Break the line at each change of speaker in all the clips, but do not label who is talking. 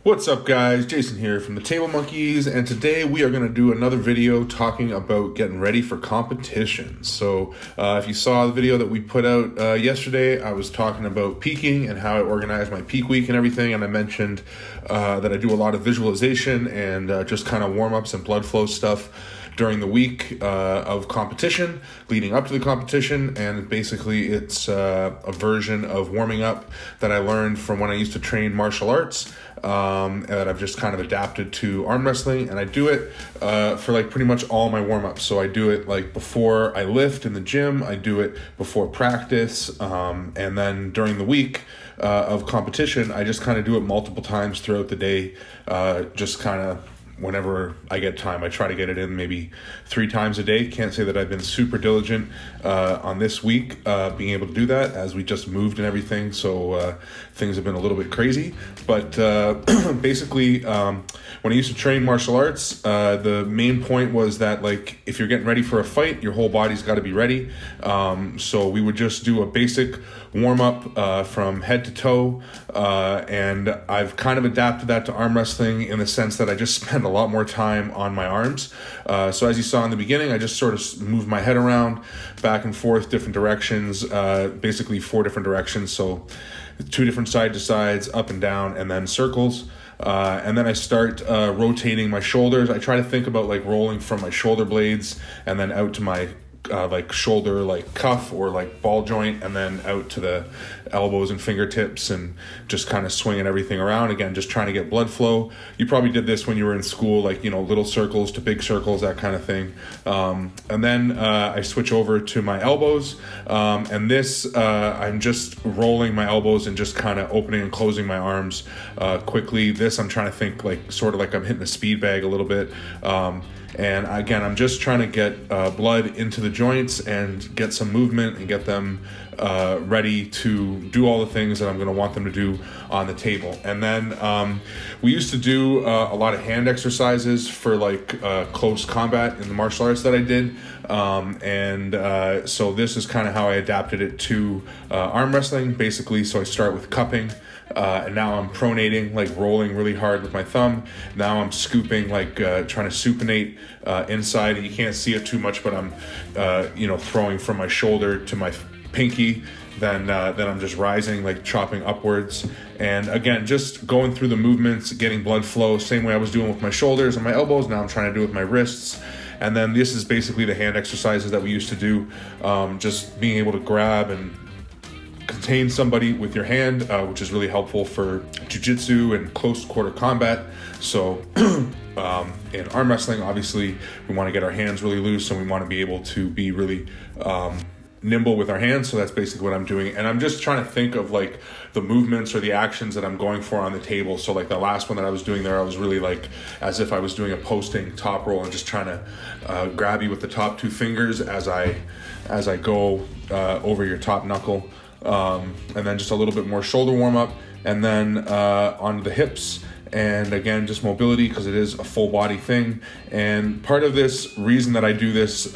What's up, guys? Jason here from the Table Monkeys, and today we are going to do another video talking about getting ready for competition. So if you saw the video that we put out yesterday, I was talking about peaking and how I organize my peak week and everything, and I mentioned that I do a lot of visualization and just kind of warm-ups and blood flow stuff during the week of competition, leading up to the competition. And basically it's a version of warming up that I learned from when I used to train martial arts, and that I've just kind of adapted to arm wrestling. And I do it for like pretty much all my warm-ups. So I do it like before I lift in the gym, I do it before practice, and then during the week of competition, I just kind of do it multiple times throughout the day, just kind of whenever I get time. I try to get it in maybe 3 times a day. Can't say that I've been super diligent on this week being able to do that, as we just moved and everything, so things have been a little bit crazy. But basically, when I used to train martial arts, the main point was that, like, if you're getting ready for a fight, your whole body's got to be ready. So we would just do a basic warm-up from head to toe, and I've kind of adapted that to arm wrestling in the sense that I just spend a lot more time on my arms. So as you saw in the beginning, I just sort of moved my head around back and forth, different directions, basically 4 different directions. So 2 different side to sides, up and down, and then circles. And then I start rotating my shoulders. I try to think about like rolling from my shoulder blades and then out to my like shoulder, like cuff or like ball joint, and then out to the elbows and fingertips, and just kind of swinging everything around. Again, just trying to get blood flow. You probably did this when you were in school, like, you know, little circles to big circles, that kind of thing. And then I switch over to my elbows, and this I'm just rolling my elbows and just kind of opening and closing my arms quickly. This I'm trying to think like sort of like I'm hitting a speed bag a little bit. And again, I'm just trying to get blood into the joints and get some movement and get them ready to do all the things that I'm going to want them to do on the table. And then we used to do a lot of hand exercises for like close combat in the martial arts that I did. So this is kind of how I adapted it to arm wrestling, basically. So I start with cupping. And now I'm pronating, like rolling really hard with my thumb. Now I'm scooping, like trying to supinate inside. And you can't see it too much, but I'm, throwing from my shoulder to my pinky. Then I'm just rising, like chopping upwards. And again, just going through the movements, getting blood flow, same way I was doing with my shoulders and my elbows. Now I'm trying to do with my wrists. And then this is basically the hand exercises that we used to do, just being able to grab and contain somebody with your hand, which is really helpful for jiu-jitsu and close quarter combat. So in arm wrestling, obviously, we want to get our hands really loose, and we want to be able to be really nimble with our hands. So that's basically what I'm doing. And I'm just trying to think of like the movements or the actions that I'm going for on the table. So like the last one that I was doing there, I was really like as if I was doing a posting top roll and just trying to grab you with the top 2 fingers as I go over your top knuckle. And then just a little bit more shoulder warm up, and then onto the hips. And again, just mobility, because it is a full body thing. And part of this reason that I do this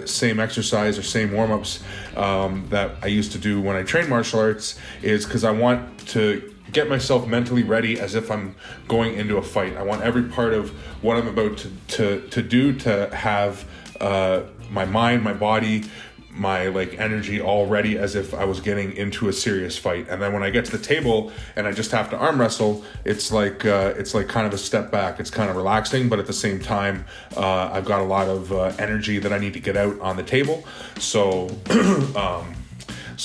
same exercise or same warm-ups that I used to do when I trained martial arts is because I want to get myself mentally ready as if I'm going into a fight. I want every part of what I'm about to do to have my mind, my body, my like energy all ready as if I was getting into a serious fight. And then when I get to the table and I just have to arm wrestle, it's like kind of a step back. It's kind of relaxing, but at the same time, I've got a lot of energy that I need to get out on the table. So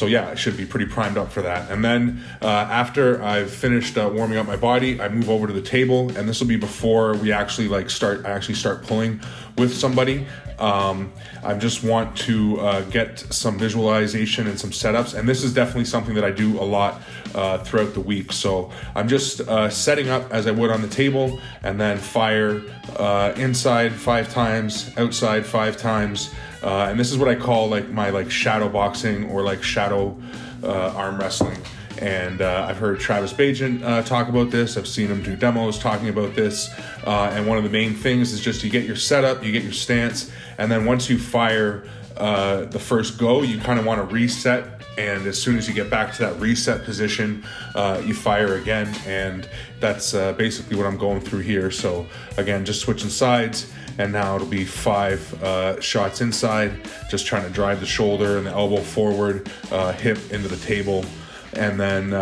yeah, I should be pretty primed up for that. And then after I've finished warming up my body, I move over to the table, and this will be before we actually start pulling with somebody. I just want to get some visualization and some setups, and this is definitely something that I do a lot throughout the week. So I'm just setting up as I would on the table, and then fire inside 5 times, outside 5 times. And this is what I call like my like shadow boxing or like shadow arm wrestling. And I've heard Travis Bajan talk about this. I've seen him do demos talking about this. And one of the main things is just you get your setup, you get your stance, and then once you fire the first go, you kind of want to reset, and as soon as you get back to that reset position, you fire again, and that's basically what I'm going through here. So again, just switching sides, and now it'll be 5 shots inside, just trying to drive the shoulder and the elbow forward, hip into the table, and then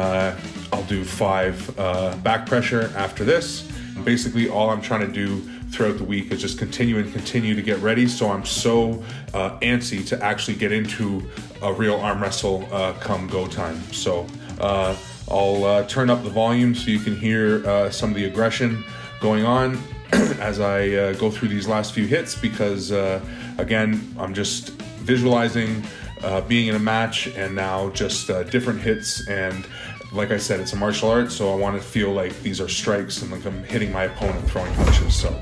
I'll do 5 back pressure after this. Basically, all I'm trying to do throughout the week is just continue to get ready, so I'm so antsy to actually get into a real arm wrestle come go time. So I'll turn up the volume so you can hear some of the aggression going on as I go through these last few hits, because again, I'm just visualizing being in a match, and now just different hits. And like I said, it's a martial art, so I want to feel like these are strikes and like I'm hitting my opponent throwing punches. So